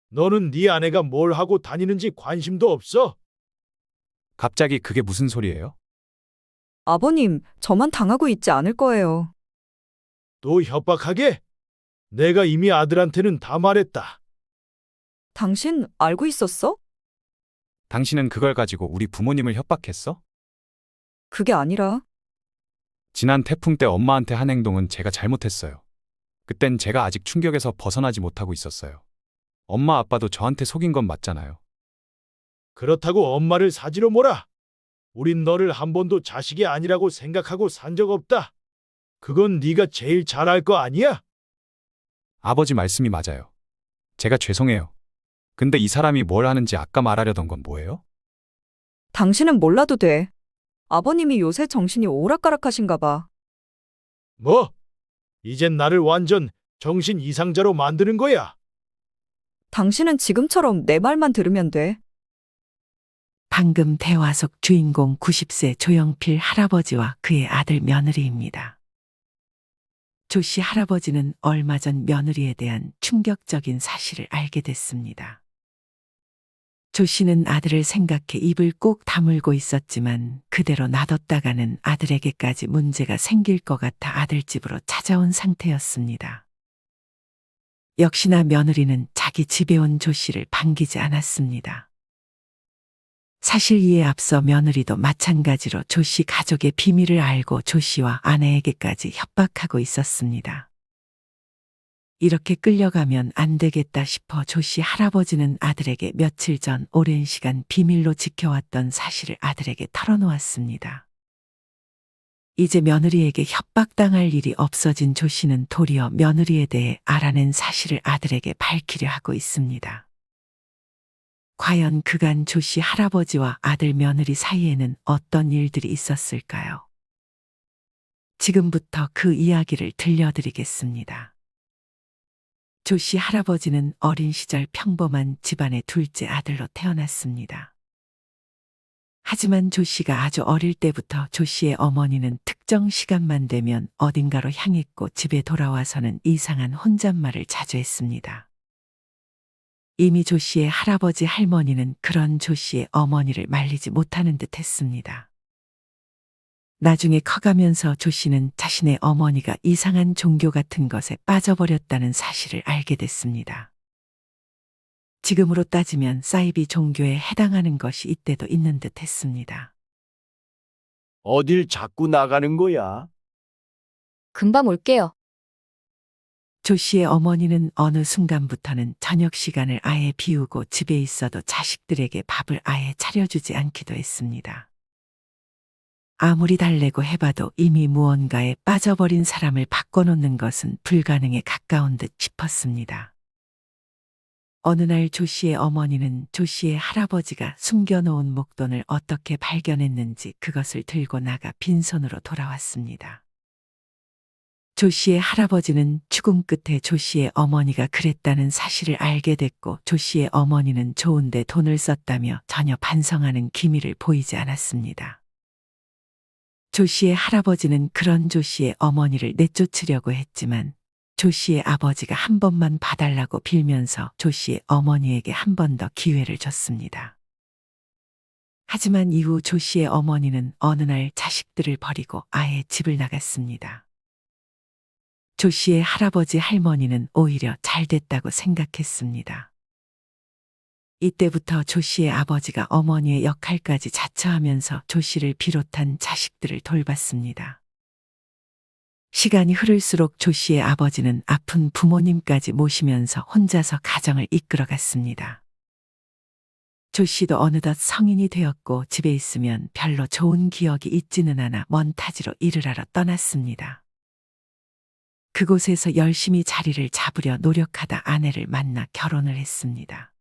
너는 네 아내가 뭘 하고 다니는지 관심도 없어? 갑자기 그게 무슨 소리예요? 아버님, 저만 당하고 있지 않을 거예요. 또 협박하게? 내가 이미 아들한테는 다 말했다. 당신 알고 있었어? 당신은 그걸 가지고 우리 부모님을 협박했어? 그게 아니라 지난 태풍 때 엄마한테 한 행동은 제가 잘못했어요. 그땐 제가 아직 충격에서 벗어나지 못하고 있었어요. 엄마 아빠도 저한테 속인 건 맞잖아요. 그렇다고 엄마를 사지로 몰아. 우린 너를 한 번도 자식이 아니라고 생각하고 산 적 없다. 그건 네가 제일 잘 알 거 아니야? 아버지 말씀이 맞아요. 제가 죄송해요. 근데 이 사람이 뭘 하는지 아까 말하려던 건 뭐예요? 당신은 몰라도 돼. 아버님이 요새 정신이 오락가락하신가 봐. 뭐? 이젠 나를 완전 정신 이상자로 만드는 거야. 당신은 지금처럼 내 말만 들으면 돼. 방금 대화 속 주인공 90세 조영필 할아버지와 그의 아들 며느리입니다. 조 씨 할아버지는 얼마 전 며느리에 대한 충격적인 사실을 알게 됐습니다. 조 씨는 아들을 생각해 입을 꾹 다물고 있었지만 그대로 놔뒀다가는 아들에게까지 문제가 생길 것 같아 아들 집으로 찾아온 상태였습니다. 역시나 며느리는 자기 집에 온 조 씨를 반기지 않았습니다. 사실 이에 앞서 며느리도 마찬가지로 조 씨 가족의 비밀을 알고 조 씨와 아내에게까지 협박하고 있었습니다. 이렇게 끌려가면 안 되겠다 싶어 조 씨 할아버지는 아들에게 며칠 전 오랜 시간 비밀로 지켜왔던 사실을 아들에게 털어놓았습니다. 이제 며느리에게 협박당할 일이 없어진 조 씨는 도리어 며느리에 대해 알아낸 사실을 아들에게 밝히려 하고 있습니다. 과연 그간 조 씨 할아버지와 아들 며느리 사이에는 어떤 일들이 있었을까요? 지금부터 그 이야기를 들려드리겠습니다. 조 씨 할아버지는 어린 시절 평범한 집안의 둘째 아들로 태어났습니다. 하지만 조 씨가 아주 어릴 때부터 조 씨의 어머니는 특정 시간만 되면 어딘가로 향했고 집에 돌아와서는 이상한 혼잣말을 자주 했습니다. 이미 조 씨의 할아버지 할머니는 그런 조 씨의 어머니를 말리지 못하는 듯 했습니다. 나중에 커가면서 조 씨는 자신의 어머니가 이상한 종교 같은 것에 빠져버렸다는 사실을 알게 됐습니다. 지금으로 따지면 사이비 종교에 해당하는 것이 이때도 있는 듯 했습니다. 어딜 자꾸 나가는 거야? 금방 올게요. 조 씨의 어머니는 어느 순간부터는 저녁 시간을 아예 비우고 집에 있어도 자식들에게 밥을 아예 차려주지 않기도 했습니다. 아무리 달래고 해봐도 이미 무언가에 빠져버린 사람을 바꿔놓는 것은 불가능에 가까운 듯 싶었습니다. 어느 날 조 씨의 어머니는 조 씨의 할아버지가 숨겨놓은 목돈을 어떻게 발견했는지 그것을 들고 나가 빈손으로 돌아왔습니다. 조 씨의 할아버지는 죽음 끝에 조 씨의 어머니가 그랬다는 사실을 알게 됐고 조 씨의 어머니는 좋은데 돈을 썼다며 전혀 반성하는 기미를 보이지 않았습니다. 조 씨의 할아버지는 그런 조 씨의 어머니를 내쫓으려고 했지만 조 씨의 아버지가 한 번만 봐달라고 빌면서 조 씨의 어머니에게 한 번 더 기회를 줬습니다. 하지만 이후 조 씨의 어머니는 어느 날 자식들을 버리고 아예 집을 나갔습니다. 조 씨의 할아버지 할머니는 오히려 잘 됐다고 생각했습니다. 이때부터 조 씨의 아버지가 어머니의 역할까지 자처하면서 조 씨를 비롯한 자식들을 돌봤습니다. 시간이 흐를수록 조 씨의 아버지는 아픈 부모님까지 모시면서 혼자서 가정을 이끌어갔습니다. 조 씨도 어느덧 성인이 되었고 집에 있으면 별로 좋은 기억이 있지는 않아 먼 타지로 일을 하러 떠났습니다. 그곳에서 열심히 자리를 잡으려 노력하다 아내를 만나 결혼을 했습니다.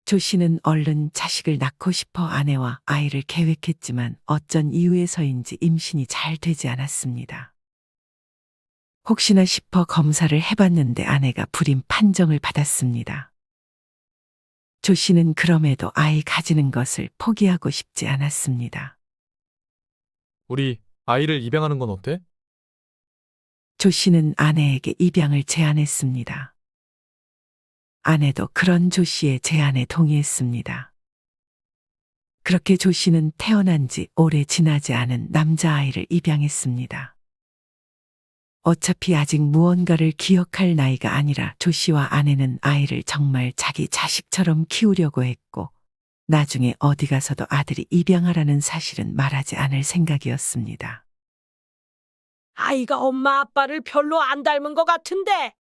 조 씨는 얼른 자식을 낳고 싶어 아내와 아이를 계획했지만 어쩐 이유에서인지 임신이 잘 되지 않았습니다. 혹시나 싶어 검사를 해봤는데 아내가 불임 판정을 받았습니다. 조 씨는 그럼에도 아이 가지는 것을 포기하고 싶지 않았습니다. 우리 아이를 입양하는 건 어때? 조 씨는 아내에게 입양을 제안했습니다. 아내도 그런 조 씨의 제안에 동의했습니다. 그렇게 조 씨는 태어난 지 오래 지나지 않은 남자아이를 입양했습니다. 어차피 아직 무언가를 기억할 나이가 아니라 조 씨와 아내는 아이를 정말 자기 자식처럼 키우려고 했고, 나중에 어디 가서도 아들이 입양하라는 사실은 말하지 않을 생각이었습니다. 아이가 엄마 아빠를 별로 안 닮은 것 같은데.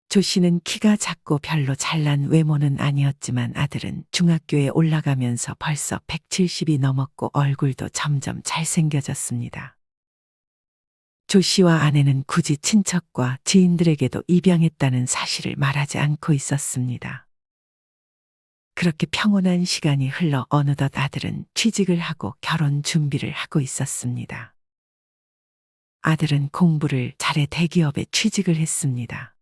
조 씨는 키가 작고 별로 잘난 외모는 아니었지만 아들은 중학교에 올라가면서 벌써 170이 넘었고 얼굴도 점점 잘생겨졌습니다. 조 씨와 아내는 굳이 친척과 지인들에게도 입양했다는 사실을 말하지 않고 있었습니다. 그렇게 평온한 시간이 흘러 어느덧 아들은 취직을 하고 결혼 준비를 하고 있었습니다. 아들은 공부를 잘해 대기업에 취직을 했습니다.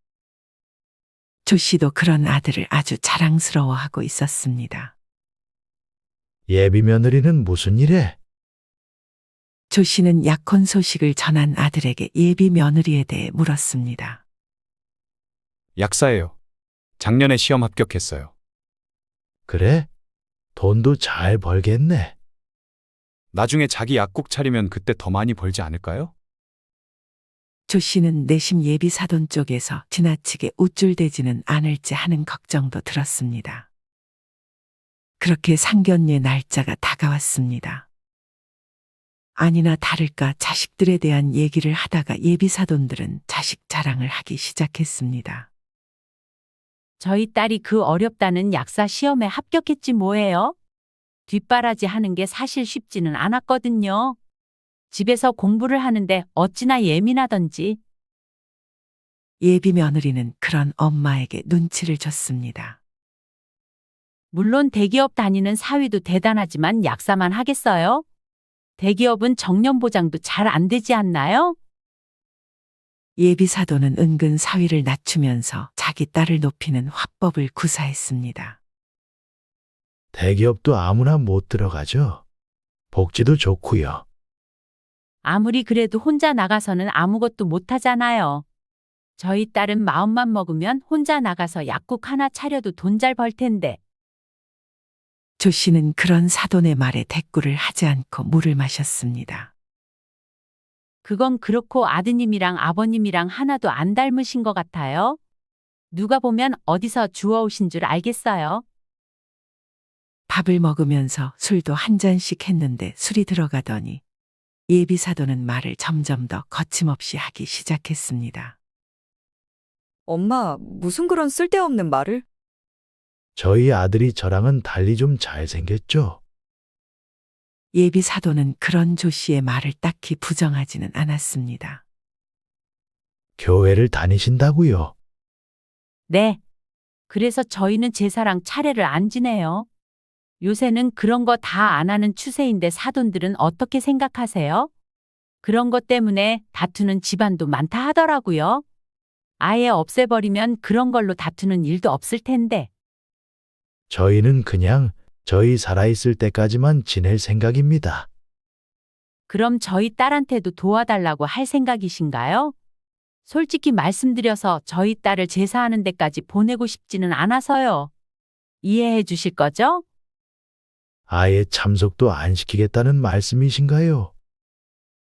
조 씨도 그런 아들을 아주 자랑스러워하고 있었습니다. 예비 며느리는 무슨 일해? 조 씨는 약혼 소식을 전한 아들에게 예비 며느리에 대해 물었습니다. 약사예요. 작년에 시험 합격했어요. 그래? 돈도 잘 벌겠네. 나중에 자기 약국 차리면 그때 더 많이 벌지 않을까요? 조 씨는 내심 예비 사돈 쪽에서 지나치게 우쭐대지는 않을지 하는 걱정도 들었습니다. 그렇게 상견례 날짜가 다가왔습니다. 아니나 다를까 자식들에 대한 얘기를 하다가 예비 사돈들은 자식 자랑을 하기 시작했습니다. 저희 딸이 그 어렵다는 약사 시험에 합격했지 뭐예요? 뒷바라지 하는 게 사실 쉽지는 않았거든요. 집에서 공부를 하는데 어찌나 예민하던지. 예비 며느리는 그런 엄마에게 눈치를 줬습니다. 물론 대기업 다니는 사위도 대단하지만 약사만 하겠어요? 대기업은 정년 보장도 잘 안 되지 않나요? 예비 사돈은 은근 사위를 낮추면서 자기 딸을 높이는 화법을 구사했습니다. 대기업도 아무나 못 들어가죠. 복지도 좋고요. 아무리 그래도 혼자 나가서는 아무것도 못하잖아요. 저희 딸은 마음만 먹으면 혼자 나가서 약국 하나 차려도 돈 잘 벌 텐데. 조 씨는 그런 사돈의 말에 대꾸를 하지 않고 물을 마셨습니다. 그건 그렇고 아드님이랑 아버님이랑 하나도 안 닮으신 것 같아요. 누가 보면 어디서 주워오신 줄 알겠어요. 밥을 먹으면서 술도 한 잔씩 했는데 술이 들어가더니 예비 사돈은 말을 점점 더 거침없이 하기 시작했습니다. 엄마, 무슨 그런 쓸데없는 말을? 저희 아들이 저랑은 달리 좀 잘생겼죠? 예비 사돈은 그런 조 씨의 말을 딱히 부정하지는 않았습니다. 교회를 다니신다고요? 네. 그래서 저희는 제사랑 차례를 안 지내요. 요새는 그런 거 다 안 하는 추세인데 사돈들은 어떻게 생각하세요? 그런 것 때문에 다투는 집안도 많다 하더라고요. 아예 없애버리면 그런 걸로 다투는 일도 없을 텐데. 저희는 그냥 저희 살아있을 때까지만 지낼 생각입니다. 그럼 저희 딸한테도 도와달라고 할 생각이신가요? 솔직히 말씀드려서 저희 딸을 제사하는 데까지 보내고 싶지는 않아서요. 이해해 주실 거죠? 아예 참석도 안 시키겠다는 말씀이신가요?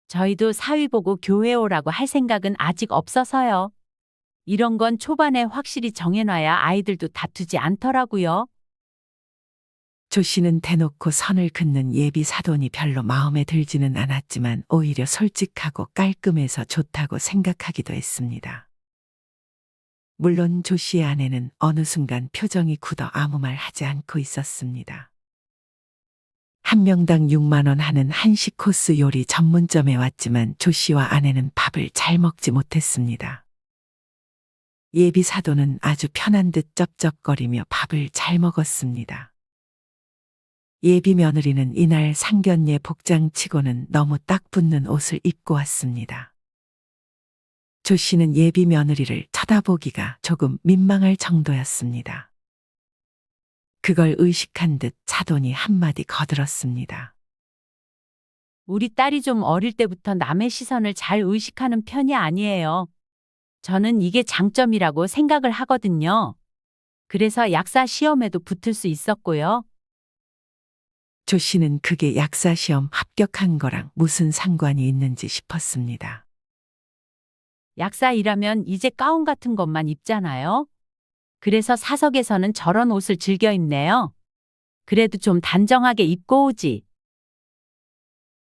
저희도 사위 보고 교회 오라고 할 생각은 아직 없어서요. 이런 건 초반에 확실히 정해놔야 아이들도 다투지 않더라고요. 조 씨는 대놓고 선을 긋는 예비 사돈이 별로 마음에 들지는 않았지만 오히려 솔직하고 깔끔해서 좋다고 생각하기도 했습니다. 물론 조 씨의 아내는 어느 순간 표정이 굳어 아무 말 하지 않고 있었습니다. 한 명당 6만 원 하는 한식 코스 요리 전문점에 왔지만 조 씨와 아내는 밥을 잘 먹지 못했습니다. 예비 사돈은 아주 편한 듯 쩝쩝거리며 밥을 잘 먹었습니다. 예비 며느리는 이날 상견례 복장치고는 너무 딱 붙는 옷을 입고 왔습니다. 조 씨는 예비 며느리를 쳐다보기가 조금 민망할 정도였습니다. 그걸 의식한 듯 사돈이 한마디 거들었습니다. 우리 딸이 좀 어릴 때부터 남의 시선을 잘 의식하는 편이 아니에요. 저는 이게 장점이라고 생각을 하거든요. 그래서 약사 시험에도 붙을 수 있었고요. 조 씨는 그게 약사 시험 합격한 거랑 무슨 상관이 있는지 싶었습니다. 약사 일하면 이제 가운 같은 것만 입잖아요. 그래서 사석에서는 저런 옷을 즐겨 입네요. 그래도 좀 단정하게 입고 오지.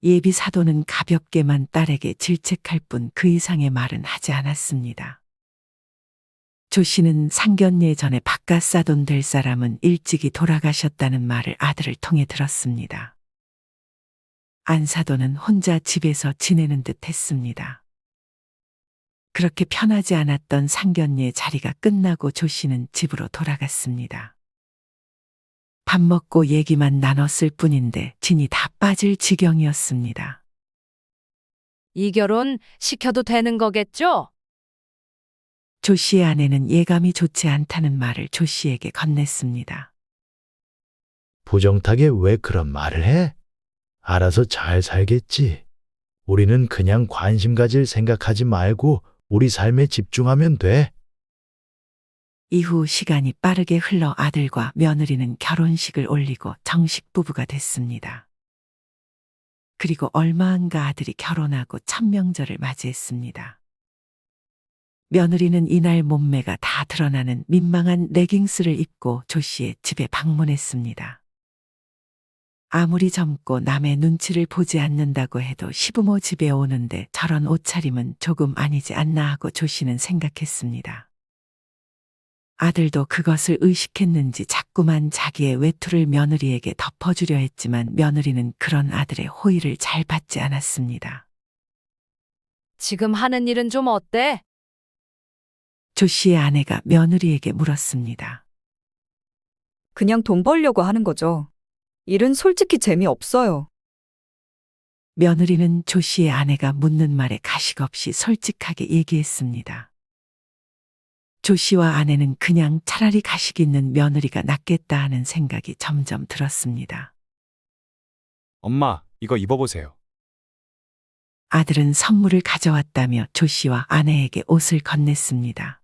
예비 사도는 가볍게만 딸에게 질책할 뿐 그 이상의 말은 하지 않았습니다. 조 씨는 상견례 전에 바깥 사돈 될 사람은 일찍이 돌아가셨다는 말을 아들을 통해 들었습니다. 안 사돈은 혼자 집에서 지내는 듯 했습니다. 그렇게 편하지 않았던 상견례 자리가 끝나고 조 씨는 집으로 돌아갔습니다. 밥 먹고 얘기만 나눴을 뿐인데 진이 다 빠질 지경이었습니다. 이 결혼 시켜도 되는 거겠죠? 조 씨의 아내는 예감이 좋지 않다는 말을 조 씨에게 건넸습니다. 부정타게 왜 그런 말을 해? 알아서 잘 살겠지. 우리는 그냥 관심 가질 생각하지 말고 우리 삶에 집중하면 돼. 이후 시간이 빠르게 흘러 아들과 며느리는 결혼식을 올리고 정식 부부가 됐습니다. 그리고 얼마 안가 아들이 결혼하고 첫 명절을 맞이했습니다. 며느리는 이날 몸매가 다 드러나는 민망한 레깅스를 입고 조 씨의 집에 방문했습니다. 아무리 젊고 남의 눈치를 보지 않는다고 해도 시부모 집에 오는데 저런 옷차림은 조금 아니지 않나 하고 조 씨는 생각했습니다. 아들도 그것을 의식했는지 자꾸만 자기의 외투를 며느리에게 덮어주려 했지만 며느리는 그런 아들의 호의를 잘 받지 않았습니다. 지금 하는 일은 좀 어때? 조 씨의 아내가 며느리에게 물었습니다. 그냥 돈 벌려고 하는 거죠. 일은 솔직히 재미없어요. 며느리는 조 씨의 아내가 묻는 말에 가식 없이 솔직하게 얘기했습니다. 조 씨와 아내는 그냥 차라리 가식 있는 며느리가 낫겠다 하는 생각이 점점 들었습니다. 엄마, 이거 입어보세요. 아들은 선물을 가져왔다며 조 씨와 아내에게 옷을 건넸습니다.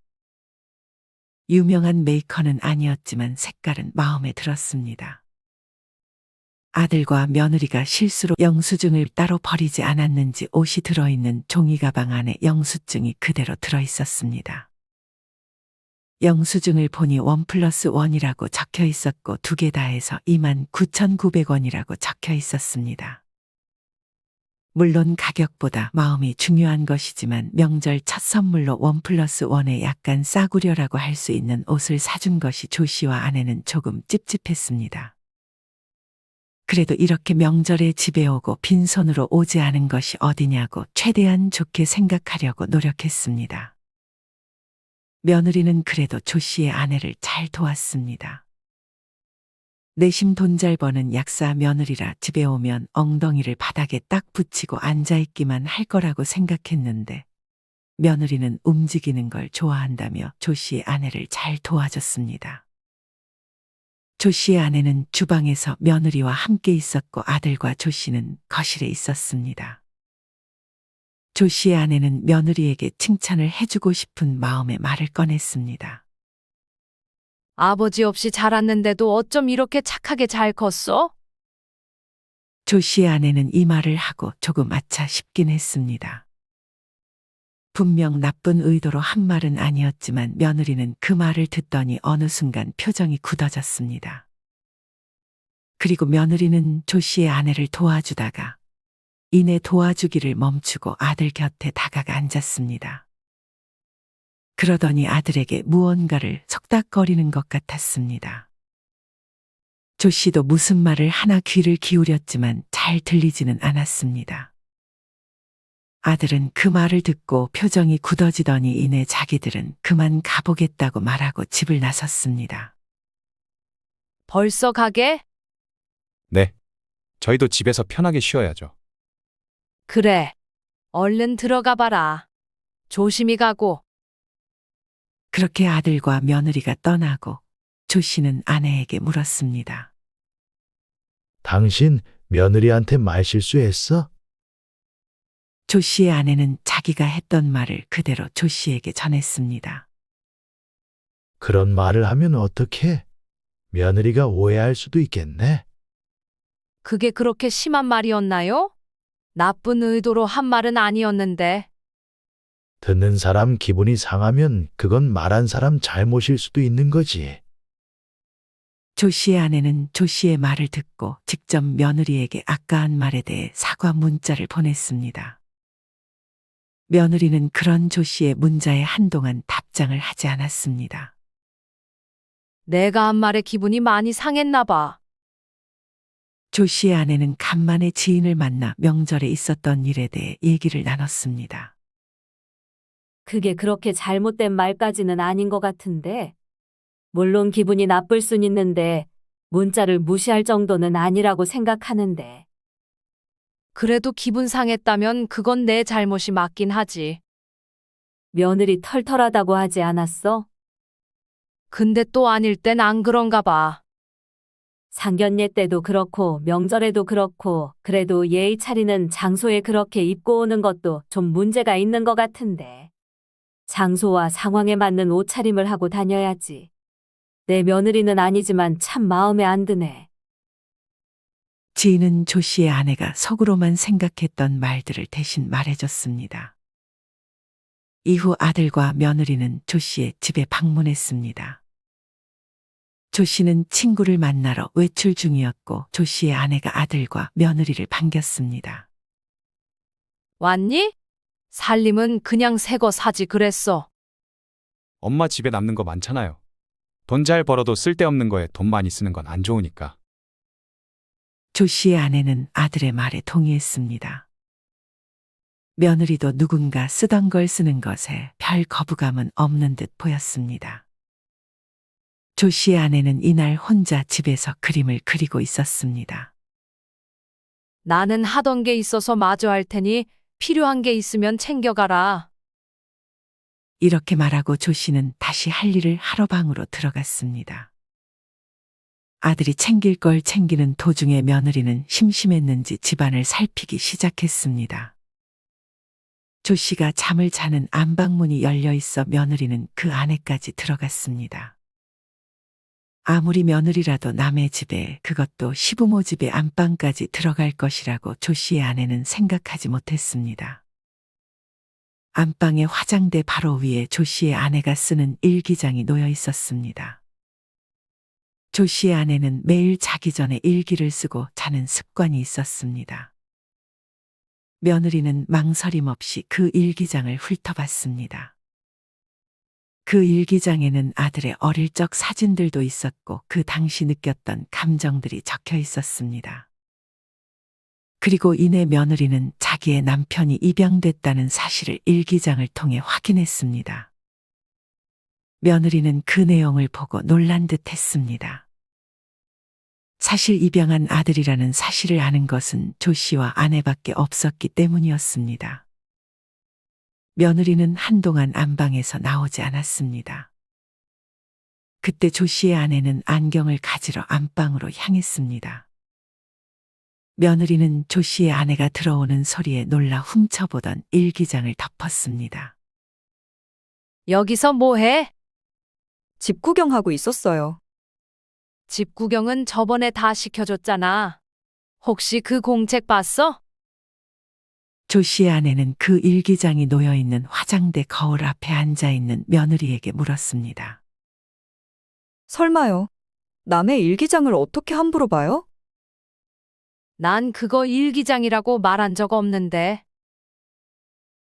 유명한 메이커는 아니었지만 색깔은 마음에 들었습니다. 아들과 며느리가 실수로 영수증을 따로 버리지 않았는지 옷이 들어있는 종이 가방 안에 영수증이 그대로 들어있었습니다. 영수증을 보니 1+1이라고 적혀 있었고 두 개 다 해서 29,900원이라고 적혀 있었습니다. 물론 가격보다 마음이 중요한 것이지만 명절 첫 선물로 1+1에 약간 싸구려라고 할 수 있는 옷을 사준 것이 조 씨와 아내는 조금 찝찝했습니다. 그래도 이렇게 명절에 집에 오고 빈손으로 오지 않은 것이 어디냐고 최대한 좋게 생각하려고 노력했습니다. 며느리는 그래도 조 씨의 아내를 잘 도왔습니다. 내심 돈 잘 버는 약사 며느리라 집에 오면 엉덩이를 바닥에 딱 붙이고 앉아있기만 할 거라고 생각했는데 며느리는 움직이는 걸 좋아한다며 조 씨의 아내를 잘 도와줬습니다. 조 씨의 아내는 주방에서 며느리와 함께 있었고 아들과 조 씨는 거실에 있었습니다. 조 씨의 아내는 며느리에게 칭찬을 해주고 싶은 마음에 말을 꺼냈습니다. 아버지 없이 자랐는데도 어쩜 이렇게 착하게 잘 컸어? 조 씨의 아내는 이 말을 하고 조금 아차 싶긴 했습니다. 분명 나쁜 의도로 한 말은 아니었지만 며느리는 그 말을 듣더니 어느 순간 표정이 굳어졌습니다. 그리고 며느리는 조 씨의 아내를 도와주다가 이내 도와주기를 멈추고 아들 곁에 다가가 앉았습니다. 그러더니 아들에게 무언가를 속닥거리는 것 같았습니다. 조 씨도 무슨 말을 하나 귀를 기울였지만 잘 들리지는 않았습니다. 아들은 그 말을 듣고 표정이 굳어지더니 이내 자기들은 그만 가보겠다고 말하고 집을 나섰습니다. 벌써 가게? 네. 저희도 집에서 편하게 쉬어야죠. 그래. 얼른 들어가 봐라. 조심히 가고. 그렇게 아들과 며느리가 떠나고 조 씨는 아내에게 물었습니다. 당신 며느리한테 말실수했어? 조 씨의 아내는 자기가 했던 말을 그대로 조 씨에게 전했습니다. 그런 말을 하면 어떡해? 며느리가 오해할 수도 있겠네. 그게 그렇게 심한 말이었나요? 나쁜 의도로 한 말은 아니었는데. 듣는 사람 기분이 상하면 그건 말한 사람 잘못일 수도 있는 거지. 조 씨의 아내는 조 씨의 말을 듣고 직접 며느리에게 아까 한 말에 대해 사과 문자를 보냈습니다. 며느리는 그런 조 씨의 문자에 한동안 답장을 하지 않았습니다. 내가 한 말에 기분이 많이 상했나 봐. 조 씨의 아내는 간만에 지인을 만나 명절에 있었던 일에 대해 얘기를 나눴습니다. 그게 그렇게 잘못된 말까지는 아닌 것 같은데. 물론 기분이 나쁠 순 있는데 문자를 무시할 정도는 아니라고 생각하는데. 그래도 기분 상했다면 그건 내 잘못이 맞긴 하지. 며느리 털털하다고 하지 않았어? 근데 또 아닐 땐 안 그런가 봐. 상견례 때도 그렇고 명절에도 그렇고 그래도 예의 차리는 장소에 그렇게 입고 오는 것도 좀 문제가 있는 것 같은데. 장소와 상황에 맞는 옷차림을 하고 다녀야지. 내 며느리는 아니지만 참 마음에 안 드네. 지인은 조 씨의 아내가 속으로만 생각했던 말들을 대신 말해줬습니다. 이후 아들과 며느리는 조 씨의 집에 방문했습니다. 조 씨는 친구를 만나러 외출 중이었고 조 씨의 아내가 아들과 며느리를 반겼습니다. 왔니? 살림은 그냥 새 거 사지 그랬어. 엄마 집에 남는 거 많잖아요. 돈 잘 벌어도 쓸데없는 거에 돈 많이 쓰는 건 안 좋으니까. 조 씨의 아내는 아들의 말에 동의했습니다. 며느리도 누군가 쓰던 걸 쓰는 것에 별 거부감은 없는 듯 보였습니다. 조 씨의 아내는 이날 혼자 집에서 그림을 그리고 있었습니다. 나는 하던 게 있어서 마저 할 테니 필요한 게 있으면 챙겨가라. 이렇게 말하고 조 씨는 다시 할 일을 하러 방으로 들어갔습니다. 아들이 챙길 걸 챙기는 도중에 며느리는 심심했는지 집안을 살피기 시작했습니다. 조 씨가 잠을 자는 안방문이 열려 있어 며느리는 그 안에까지 들어갔습니다. 아무리 며느리라도 남의 집에, 그것도 시부모 집의 안방까지 들어갈 것이라고 조 씨의 아내는 생각하지 못했습니다. 안방의 화장대 바로 위에 조 씨의 아내가 쓰는 일기장이 놓여 있었습니다. 조 씨의 아내는 매일 자기 전에 일기를 쓰고 자는 습관이 있었습니다. 며느리는 망설임 없이 그 일기장을 훑어봤습니다. 그 일기장에는 아들의 어릴 적 사진들도 있었고 그 당시 느꼈던 감정들이 적혀 있었습니다. 그리고 이내 며느리는 자기의 남편이 입양됐다는 사실을 일기장을 통해 확인했습니다. 며느리는 그 내용을 보고 놀란 듯 했습니다. 사실 입양한 아들이라는 사실을 아는 것은 조 씨와 아내밖에 없었기 때문이었습니다. 며느리는 한동안 안방에서 나오지 않았습니다. 그때 조 씨의 아내는 안경을 가지러 안방으로 향했습니다. 며느리는 조 씨의 아내가 들어오는 소리에 놀라 훔쳐보던 일기장을 덮었습니다. 여기서 뭐 해? 집 구경하고 있었어요. 집 구경은 저번에 다 시켜줬잖아. 혹시 그 공책 봤어? 조 씨의 아내는 그 일기장이 놓여있는 화장대 거울 앞에 앉아있는 며느리에게 물었습니다. 설마요. 남의 일기장을 어떻게 함부로 봐요? 난 그거 일기장이라고 말한 적 없는데.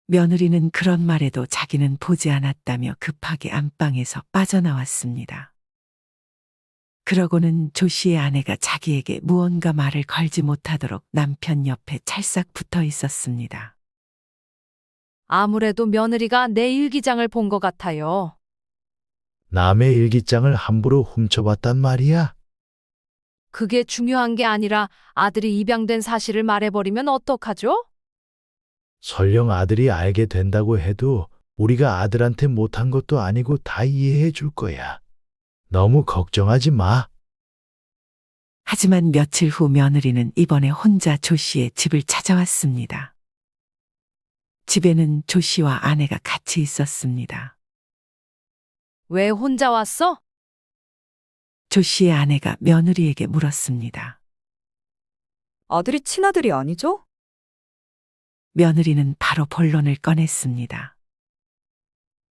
며느리는 그런 말에도 자기는 보지 않았다며 급하게 안방에서 빠져나왔습니다. 그러고는 조 씨의 아내가 자기에게 무언가 말을 걸지 못하도록 남편 옆에 찰싹 붙어 있었습니다. 아무래도 며느리가 내 일기장을 본 것 같아요. 남의 일기장을 함부로 훔쳐봤단 말이야. 그게 중요한 게 아니라 아들이 입양된 사실을 말해버리면 어떡하죠? 설령 아들이 알게 된다고 해도 우리가 아들한테 못한 것도 아니고 다 이해해 줄 거야. 너무 걱정하지 마. 하지만 며칠 후 며느리는 이번에 혼자 조 씨의 집을 찾아왔습니다. 집에는 조 씨와 아내가 같이 있었습니다. 왜 혼자 왔어? 조 씨의 아내가 며느리에게 물었습니다. 아들이 친아들이 아니죠? 며느리는 바로 본론을 꺼냈습니다.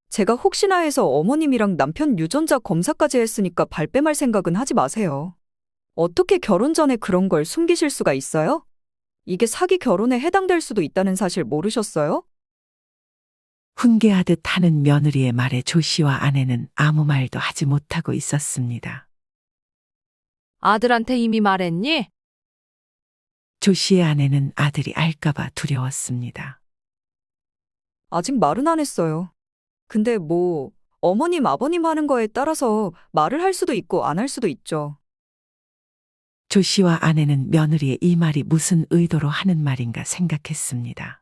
제가 혹시나 해서 어머님이랑 남편 유전자 검사까지 했으니까 발뺌할 생각은 하지 마세요. 어떻게 결혼 전에 그런 걸 숨기실 수가 있어요? 이게 사기 결혼에 해당될 수도 있다는 사실 모르셨어요? 훈계하듯 하는 며느리의 말에 조 씨와 아내는 아무 말도 하지 못하고 있었습니다. 아들한테 이미 말했니? 조 씨의 아내는 아들이 알까봐 두려웠습니다. 아직 말은 안 했어요. 근데 뭐, 어머님, 아버님 하는 거에 따라서 말을 할 수도 있고 안 할 수도 있죠. 조 씨와 아내는 며느리의 이 말이 무슨 의도로 하는 말인가 생각했습니다.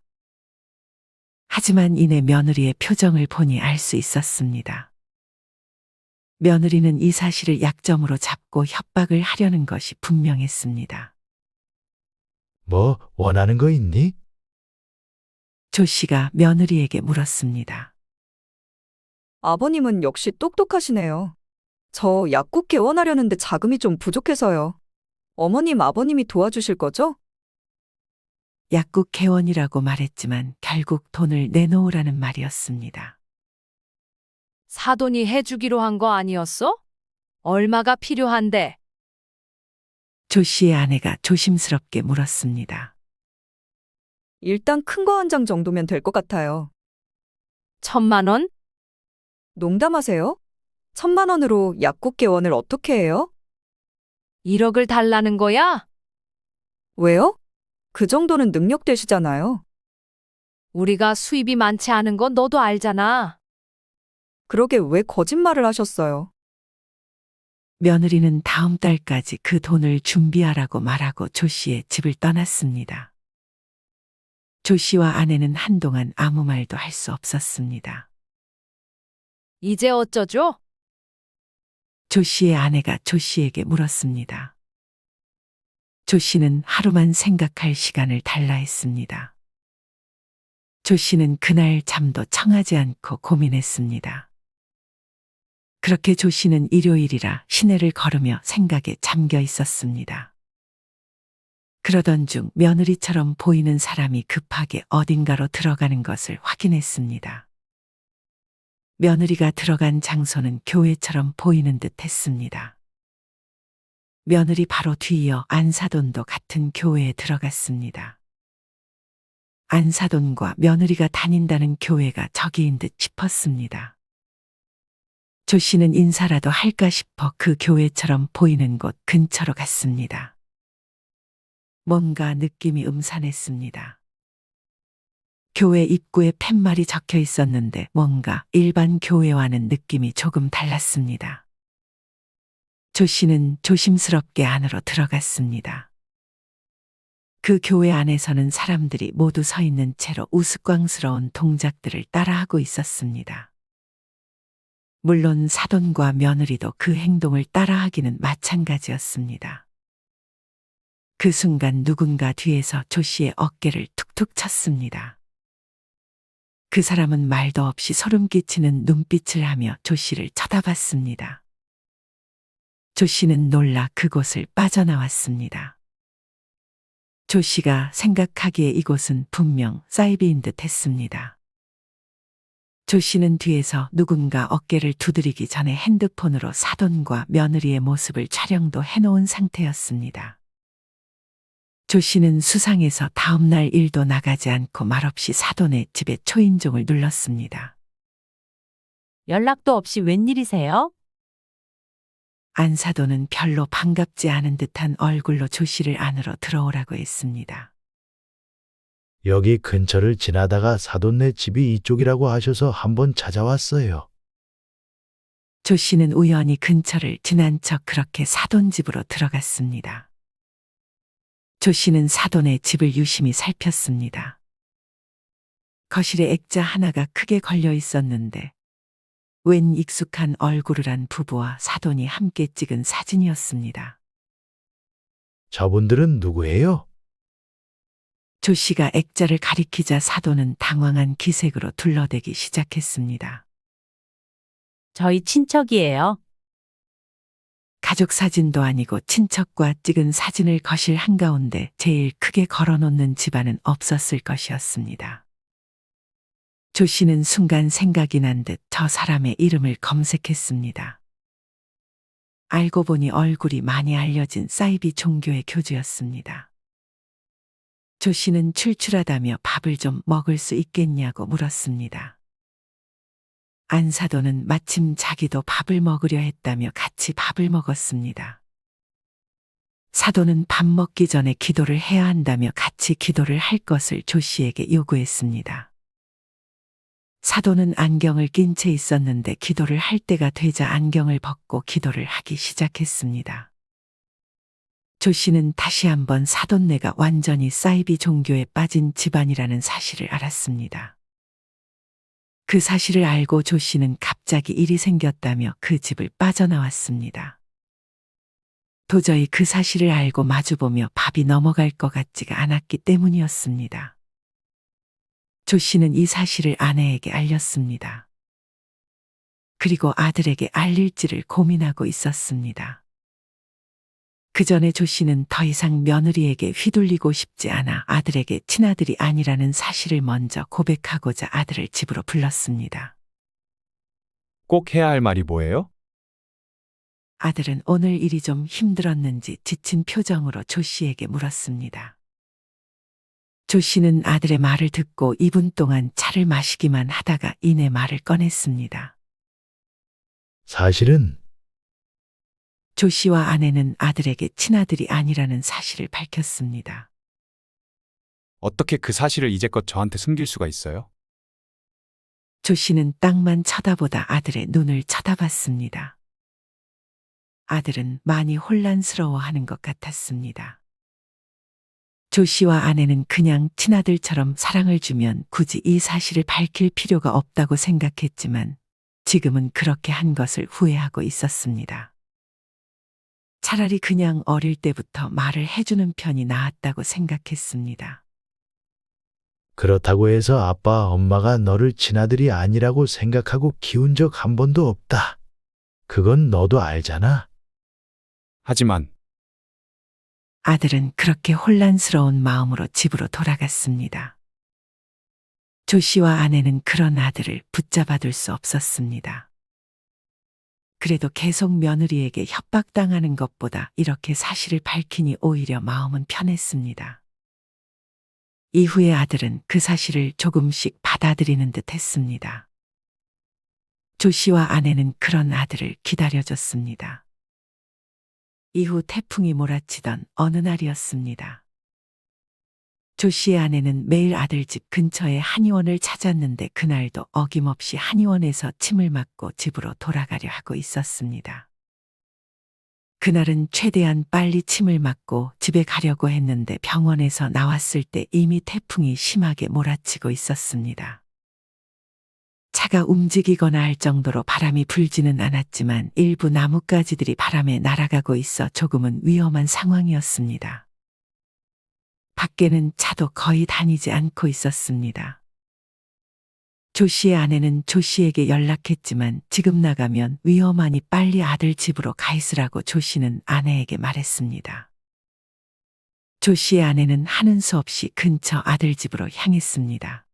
하지만 이내 며느리의 표정을 보니 알 수 있었습니다. 며느리는 이 사실을 약점으로 잡고 협박을 하려는 것이 분명했습니다. 뭐 원하는 거 있니? 조 씨가 며느리에게 물었습니다. 아버님은 역시 똑똑하시네요. 저 약국 개원하려는데 자금이 좀 부족해서요. 어머님, 아버님이 도와주실 거죠? 약국 개원이라고 말했지만 결국 돈을 내놓으라는 말이었습니다. 사돈이 해주기로 한 거 아니었어? 얼마가 필요한데? 조 씨의 아내가 조심스럽게 물었습니다. 일단 큰 거 한 장 정도면 될 것 같아요. 1,000만 원? 농담하세요? 1,000만 원으로 약국 개원을 어떻게 해요? 1억을 달라는 거야? 왜요? 그 정도는 능력 되시잖아요. 우리가 수입이 많지 않은 건 너도 알잖아. 그러게 왜 거짓말을 하셨어요? 며느리는 다음 달까지 그 돈을 준비하라고 말하고 조 씨의 집을 떠났습니다. 조 씨와 아내는 한동안 아무 말도 할 수 없었습니다. 이제 어쩌죠? 조 씨의 아내가 조 씨에게 물었습니다. 조 씨는 하루만 생각할 시간을 달라 했습니다. 조 씨는 그날 잠도 청하지 않고 고민했습니다. 그렇게 조 씨는 일요일이라 시내를 걸으며 생각에 잠겨 있었습니다. 그러던 중 며느리처럼 보이는 사람이 급하게 어딘가로 들어가는 것을 확인했습니다. 며느리가 들어간 장소는 교회처럼 보이는 듯 했습니다. 며느리 바로 뒤이어 안사돈도 같은 교회에 들어갔습니다. 안사돈과 며느리가 다닌다는 교회가 저기인 듯 싶었습니다. 조 씨는 인사라도 할까 싶어 그 교회처럼 보이는 곳 근처로 갔습니다. 뭔가 느낌이 음산했습니다. 교회 입구에 팻말이 적혀 있었는데 뭔가 일반 교회와는 느낌이 조금 달랐습니다. 조 씨는 조심스럽게 안으로 들어갔습니다. 그 교회 안에서는 사람들이 모두 서 있는 채로 우스꽝스러운 동작들을 따라하고 있었습니다. 물론 사돈과 며느리도 그 행동을 따라하기는 마찬가지였습니다. 그 순간 누군가 뒤에서 조 씨의 어깨를 툭툭 쳤습니다. 그 사람은 말도 없이 소름 끼치는 눈빛을 하며 조 씨를 쳐다봤습니다. 조 씨는 놀라 그곳을 빠져나왔습니다. 조 씨가 생각하기에 이곳은 분명 사이비인 듯 했습니다. 조 씨는 뒤에서 누군가 어깨를 두드리기 전에 핸드폰으로 사돈과 며느리의 모습을 촬영도 해놓은 상태였습니다. 조 씨는 수상해서 다음날 일도 나가지 않고 말없이 사돈의 집에 초인종을 눌렀습니다. 연락도 없이 웬일이세요? 안사돈은 별로 반갑지 않은 듯한 얼굴로 조 씨를 안으로 들어오라고 했습니다. 여기 근처를 지나다가 사돈네 집이 이쪽이라고 하셔서 한번 찾아왔어요. 조 씨는 우연히 근처를 지난 척 그렇게 사돈 집으로 들어갔습니다. 조 씨는 사돈의 집을 유심히 살폈습니다. 거실에 액자 하나가 크게 걸려 있었는데 웬 익숙한 얼굴을 한 부부와 사돈이 함께 찍은 사진이었습니다. 저분들은 누구예요? 조 씨가 액자를 가리키자 사돈은 당황한 기색으로 둘러대기 시작했습니다. 저희 친척이에요. 가족 사진도 아니고 친척과 찍은 사진을 거실 한가운데 제일 크게 걸어놓는 집안은 없었을 것이었습니다. 조 씨는 순간 생각이 난 듯 저 사람의 이름을 검색했습니다. 알고 보니 얼굴이 많이 알려진 사이비 종교의 교주였습니다. 조 씨는 출출하다며 밥을 좀 먹을 수 있겠냐고 물었습니다. 안사도는 마침 자기도 밥을 먹으려 했다며 같이 밥을 먹었습니다. 사도는 밥 먹기 전에 기도를 해야 한다며 같이 기도를 할 것을 조 씨에게 요구했습니다. 사도는 안경을 낀 채 있었는데 기도를 할 때가 되자 안경을 벗고 기도를 하기 시작했습니다. 조 씨는 다시 한번 사돈네가 완전히 사이비 종교에 빠진 집안이라는 사실을 알았습니다. 그 사실을 알고 조 씨는 갑자기 일이 생겼다며 그 집을 빠져나왔습니다. 도저히 그 사실을 알고 마주보며 밥이 넘어갈 것 같지가 않았기 때문이었습니다. 조 씨는 이 사실을 아내에게 알렸습니다. 그리고 아들에게 알릴지를 고민하고 있었습니다. 그 전에 조 씨는 더 이상 며느리에게 휘둘리고 싶지 않아 아들에게 친아들이 아니라는 사실을 먼저 고백하고자 아들을 집으로 불렀습니다. 꼭 해야 할 말이 뭐예요? 아들은 오늘 일이 좀 힘들었는지 지친 표정으로 조 씨에게 물었습니다. 조 씨는 아들의 말을 듣고 2분 동안 차를 마시기만 하다가 이내 말을 꺼냈습니다. 사실은 조 씨와 아내는 아들에게 친아들이 아니라는 사실을 밝혔습니다. 어떻게 그 사실을 이제껏 저한테 숨길 수가 있어요? 조 씨는 땅만 쳐다보다 아들의 눈을 쳐다봤습니다. 아들은 많이 혼란스러워하는 것 같았습니다. 조 씨와 아내는 그냥 친아들처럼 사랑을 주면 굳이 이 사실을 밝힐 필요가 없다고 생각했지만 지금은 그렇게 한 것을 후회하고 있었습니다. 차라리 그냥 어릴 때부터 말을 해주는 편이 나았다고 생각했습니다. 그렇다고 해서 아빠, 엄마가 너를 친아들이 아니라고 생각하고 키운 적 한 번도 없다. 그건 너도 알잖아. 하지만 아들은 그렇게 혼란스러운 마음으로 집으로 돌아갔습니다. 조 씨와 아내는 그런 아들을 붙잡아둘 수 없었습니다. 그래도 계속 며느리에게 협박당하는 것보다 이렇게 사실을 밝히니 오히려 마음은 편했습니다. 이후에 아들은 그 사실을 조금씩 받아들이는 듯 했습니다. 조 씨와 아내는 그런 아들을 기다려줬습니다. 이후 태풍이 몰아치던 어느 날이었습니다. 조 씨의 아내는 매일 아들 집 근처의 한의원을 찾았는데 그날도 어김없이 한의원에서 침을 맞고 집으로 돌아가려 하고 있었습니다. 그날은 최대한 빨리 침을 맞고 집에 가려고 했는데 병원에서 나왔을 때 이미 태풍이 심하게 몰아치고 있었습니다. 차가 움직이거나 할 정도로 바람이 불지는 않았지만 일부 나뭇가지들이 바람에 날아가고 있어 조금은 위험한 상황이었습니다. 밖에는 차도 거의 다니지 않고 있었습니다. 조 씨의 아내는 조 씨에게 연락했지만 지금 나가면 위험하니 빨리 아들 집으로 가 있으라고 조 씨는 아내에게 말했습니다. 조 씨의 아내는 하는 수 없이 근처 아들 집으로 향했습니다.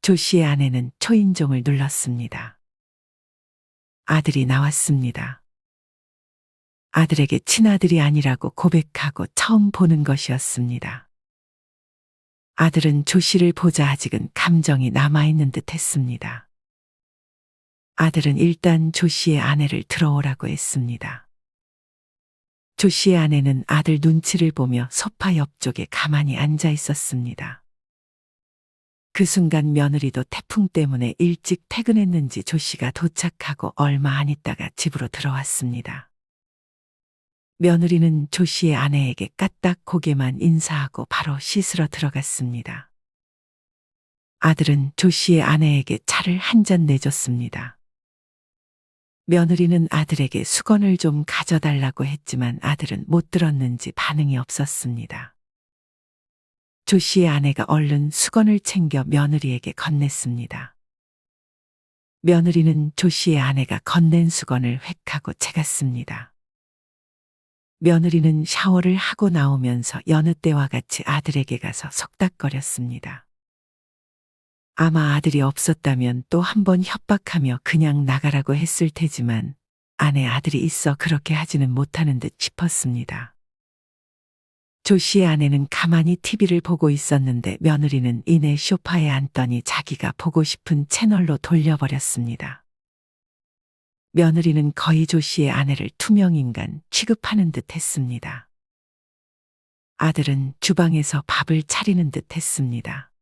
조 씨의 아내는 초인종을 눌렀습니다. 아들이 나왔습니다. 아들에게 친아들이 아니라고 고백하고 처음 보는 것이었습니다. 아들은 조 씨를 보자 아직은 감정이 남아있는 듯 했습니다. 아들은 일단 조 씨의 아내를 들어오라고 했습니다. 조 씨의 아내는 아들 눈치를 보며 소파 옆쪽에 가만히 앉아 있었습니다. 그 순간 며느리도 태풍 때문에 일찍 퇴근했는지 조 씨가 도착하고 얼마 안 있다가 집으로 들어왔습니다. 며느리는 조 씨의 아내에게 까딱 고개만 인사하고 바로 씻으러 들어갔습니다. 아들은 조 씨의 아내에게 차를 한 잔 내줬습니다. 며느리는 아들에게 수건을 좀 가져달라고 했지만 아들은 못 들었는지 반응이 없었습니다. 조 씨의 아내가 얼른 수건을 챙겨 며느리에게 건넸습니다. 며느리는 조 씨의 아내가 건넨 수건을 획하고 채갔습니다. 며느리는 샤워를 하고 나오면서 여느 때와 같이 아들에게 가서 속닥거렸습니다. 아마 아들이 없었다면 또 한 번 협박하며 그냥 나가라고 했을 테지만 아내 아들이 있어 그렇게 하지는 못하는 듯 싶었습니다. 조 씨의 아내는 가만히 TV를 보고 있었는데 며느리는 이내 소파에 앉더니 자기가 보고 싶은 채널로 돌려버렸습니다. 며느리는 거의 조 씨의 아내를 투명인간 취급하는 듯 했습니다. 아들은 주방에서 밥을 차리는 듯 했습니다.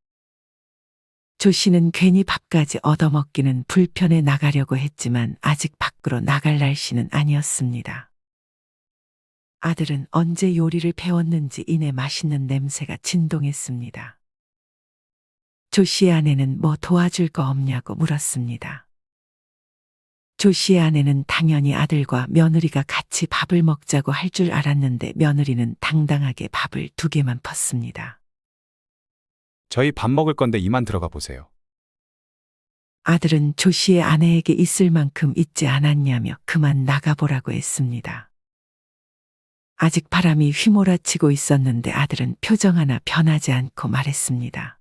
조 씨는 괜히 밥까지 얻어먹기는 불편해 나가려고 했지만 아직 밖으로 나갈 날씨는 아니었습니다. 아들은 언제 요리를 배웠는지 이내 맛있는 냄새가 진동했습니다. 조 씨의 아내는 뭐 도와줄 거 없냐고 물었습니다. 조 씨의 아내는 당연히 아들과 며느리가 같이 밥을 먹자고 할 줄 알았는데 며느리는 당당하게 밥을 2개만 펐습니다. 저희 밥 먹을 건데 이만 들어가 보세요. 아들은 조 씨의 아내에게 있을 만큼 있지 않았냐며 그만 나가보라고 했습니다. 아직 바람이 휘몰아치고 있었는데 아들은 표정 하나 변하지 않고 말했습니다.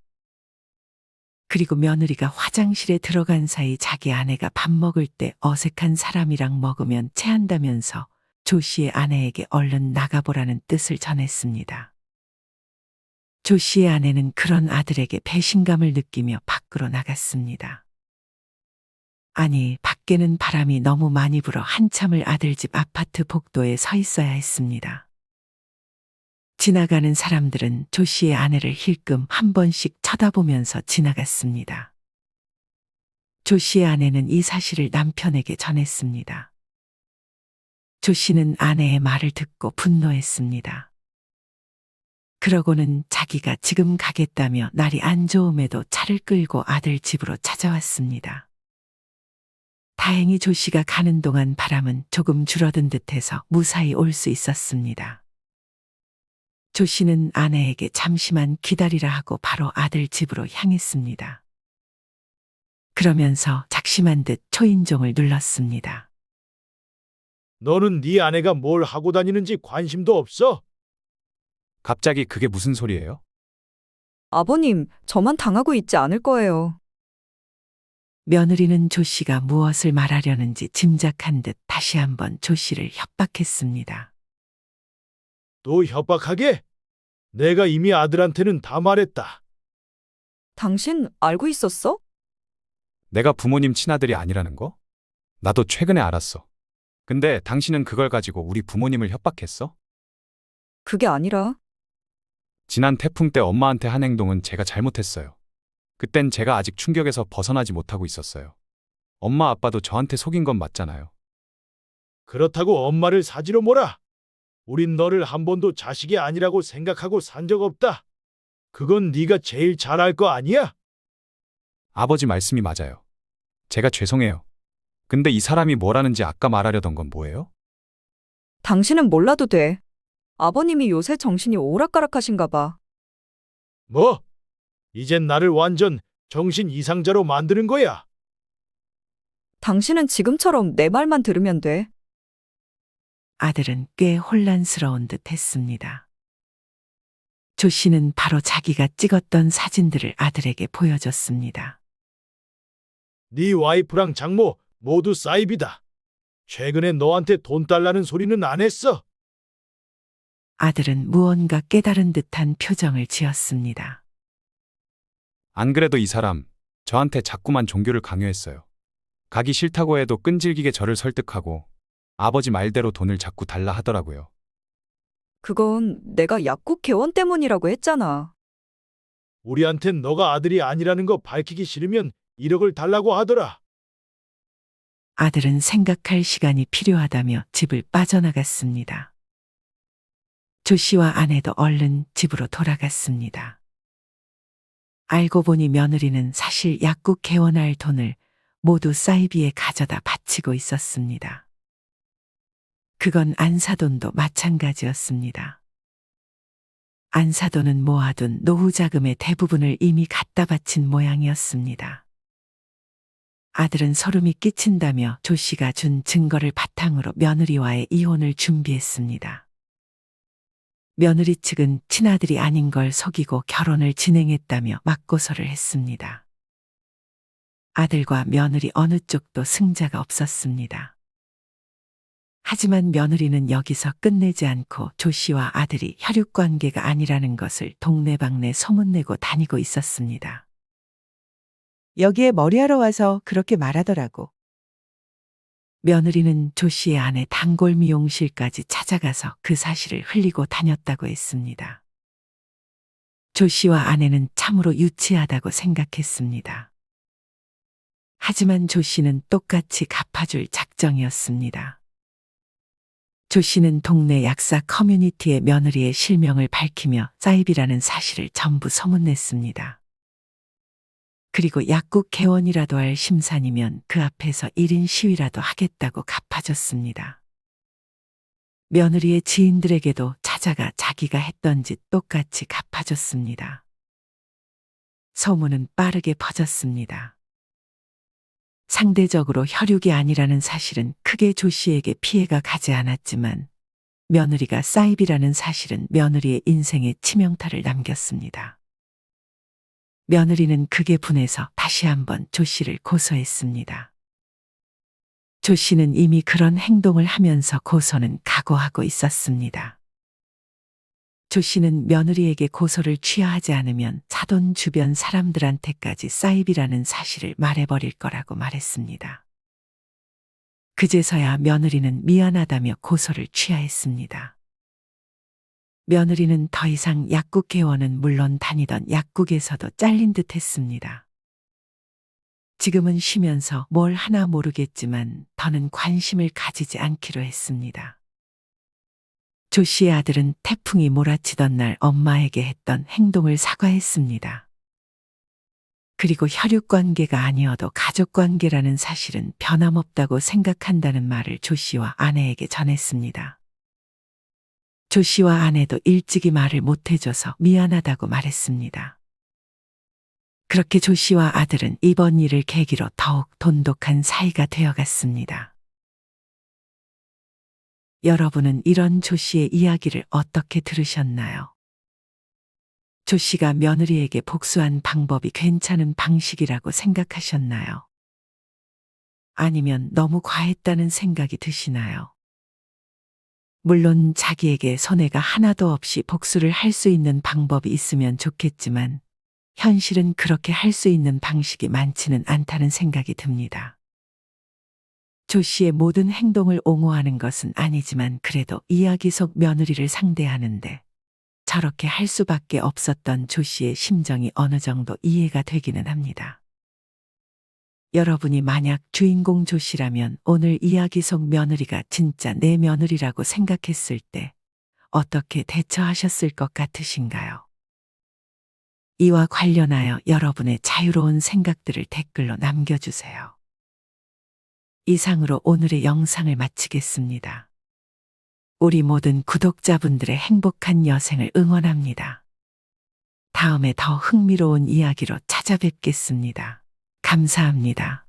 그리고 며느리가 화장실에 들어간 사이 자기 아내가 밥 먹을 때 어색한 사람이랑 먹으면 체한다면서 조 씨의 아내에게 얼른 나가보라는 뜻을 전했습니다. 조 씨의 아내는 그런 아들에게 배신감을 느끼며 밖으로 나갔습니다. 아니, 밖에는 바람이 너무 많이 불어 한참을 아들 집 아파트 복도에 서 있어야 했습니다. 지나가는 사람들은 조 씨의 아내를 힐끔 한 번씩 쳐다보면서 지나갔습니다. 조 씨의 아내는 이 사실을 남편에게 전했습니다. 조 씨는 아내의 말을 듣고 분노했습니다. 그러고는 자기가 지금 가겠다며 날이 안 좋음에도 차를 끌고 아들 집으로 찾아왔습니다. 다행히 조 씨가 가는 동안 바람은 조금 줄어든 듯해서 무사히 올 수 있었습니다. 조 씨는 아내에게 잠시만 기다리라 하고 바로 아들 집으로 향했습니다. 그러면서 작심한 듯 초인종을 눌렀습니다. 너는 네 아내가 뭘 하고 다니는지 관심도 없어? 갑자기 그게 무슨 소리예요? 아버님, 저만 당하고 있지 않을 거예요. 며느리는 조 씨가 무엇을 말하려는지 짐작한 듯 다시 한번 조 씨를 협박했습니다. 또 협박하게? 내가 이미 아들한테는 다 말했다. 당신 알고 있었어? 내가 부모님 친아들이 아니라는 거? 나도 최근에 알았어. 근데 당신은 그걸 가지고 우리 부모님을 협박했어? 그게 아니라 지난 태풍 때 엄마한테 한 행동은 제가 잘못했어요. 그땐 제가 아직 충격에서 벗어나지 못하고 있었어요. 엄마 아빠도 저한테 속인 건 맞잖아요. 그렇다고 엄마를 사지로 몰아. 우린 너를 한 번도 자식이 아니라고 생각하고 산 적 없다. 그건 네가 제일 잘 알 거 아니야? 아버지 말씀이 맞아요. 제가 죄송해요. 근데 이 사람이 뭐라는지 아까 말하려던 건 뭐예요? 당신은 몰라도 돼. 아버님이 요새 정신이 오락가락하신가 봐. 뭐? 이젠 나를 완전 정신 이상자로 만드는 거야. 당신은 지금처럼 내 말만 들으면 돼. 아들은 꽤 혼란스러운 듯 했습니다. 조 씨는 바로 자기가 찍었던 사진들을 아들에게 보여줬습니다. 네 와이프랑 장모 모두 사이비다. 최근에 너한테 돈 달라는 소리는 안 했어? 아들은 무언가 깨달은 듯한 표정을 지었습니다. 안 그래도 이 사람 저한테 자꾸만 종교를 강요했어요. 가기 싫다고 해도 끈질기게 저를 설득하고 아버지 말대로 돈을 자꾸 달라 하더라고요. 그건 내가 약국 개원 때문이라고 했잖아. 우리한텐 너가 아들이 아니라는 거 밝히기 싫으면 1억을 달라고 하더라. 아들은 생각할 시간이 필요하다며 집을 빠져나갔습니다. 조 씨와 아내도 얼른 집으로 돌아갔습니다. 알고 보니 며느리는 사실 약국 개원할 돈을 모두 사이비에 가져다 바치고 있었습니다. 그건 안사돈도 마찬가지였습니다. 안사돈은 모아둔 노후 자금의 대부분을 이미 갖다 바친 모양이었습니다. 아들은 소름이 끼친다며 조 씨가 준 증거를 바탕으로 며느리와의 이혼을 준비했습니다. 며느리 측은 친아들이 아닌 걸 속이고 결혼을 진행했다며 맞고서를 했습니다. 아들과 며느리 어느 쪽도 승자가 없었습니다. 하지만 며느리는 여기서 끝내지 않고 조 씨와 아들이 혈육관계가 아니라는 것을 동네방네 소문내고 다니고 있었습니다. 여기에 머리하러 와서 그렇게 말하더라고. 며느리는 조 씨의 아내 단골 미용실까지 찾아가서 그 사실을 흘리고 다녔다고 했습니다. 조 씨와 아내는 참으로 유치하다고 생각했습니다. 하지만 조 씨는 똑같이 갚아줄 작정이었습니다. 조 씨는 동네 약사 커뮤니티에 며느리의 실명을 밝히며 사입이라는 사실을 전부 소문냈습니다. 그리고 약국 개원이라도 할 심산이면 그 앞에서 1인 시위라도 하겠다고 갚아줬습니다. 며느리의 지인들에게도 찾아가 자기가 했던 짓 똑같이 갚아줬습니다. 소문은 빠르게 퍼졌습니다. 상대적으로 혈육이 아니라는 사실은 크게 조 씨에게 피해가 가지 않았지만 며느리가 사입이라는 사실은 며느리의 인생에 치명타를 남겼습니다. 며느리는 극에 분해서 다시 한번 조 씨를 고소했습니다. 조 씨는 이미 그런 행동을 하면서 고소는 각오하고 있었습니다. 조 씨는 며느리에게 고소를 취하하지 않으면 사돈 주변 사람들한테까지 사입이라는 사실을 말해버릴 거라고 말했습니다. 그제서야 며느리는 미안하다며 고소를 취하했습니다. 며느리는 더 이상 약국 개원은 물론 다니던 약국에서도 잘린 듯 했습니다. 지금은 쉬면서 뭘 하나 모르겠지만 더는 관심을 가지지 않기로 했습니다. 조 씨의 아들은 태풍이 몰아치던 날 엄마에게 했던 행동을 사과했습니다. 그리고 혈육관계가 아니어도 가족관계라는 사실은 변함없다고 생각한다는 말을 조 씨와 아내에게 전했습니다. 조 씨와 아내도 일찍이 말을 못해줘서 미안하다고 말했습니다. 그렇게 조 씨와 아들은 이번 일을 계기로 더욱 돈독한 사이가 되어갔습니다. 여러분은 이런 조 씨의 이야기를 어떻게 들으셨나요? 조 씨가 며느리에게 복수한 방법이 괜찮은 방식이라고 생각하셨나요? 아니면 너무 과했다는 생각이 드시나요? 물론 자기에게 손해가 하나도 없이 복수를 할 수 있는 방법이 있으면 좋겠지만 현실은 그렇게 할 수 있는 방식이 많지는 않다는 생각이 듭니다. 조 씨의 모든 행동을 옹호하는 것은 아니지만 그래도 이야기 속 며느리를 상대하는데 저렇게 할 수밖에 없었던 조 씨의 심정이 어느 정도 이해가 되기는 합니다. 여러분이 만약 주인공 조 씨라면 오늘 이야기 속 며느리가 진짜 내 며느리라고 생각했을 때 어떻게 대처하셨을 것 같으신가요? 이와 관련하여 여러분의 자유로운 생각들을 댓글로 남겨주세요. 이상으로 오늘의 영상을 마치겠습니다. 우리 모든 구독자분들의 행복한 여생을 응원합니다. 다음에 더 흥미로운 이야기로 찾아뵙겠습니다. 감사합니다.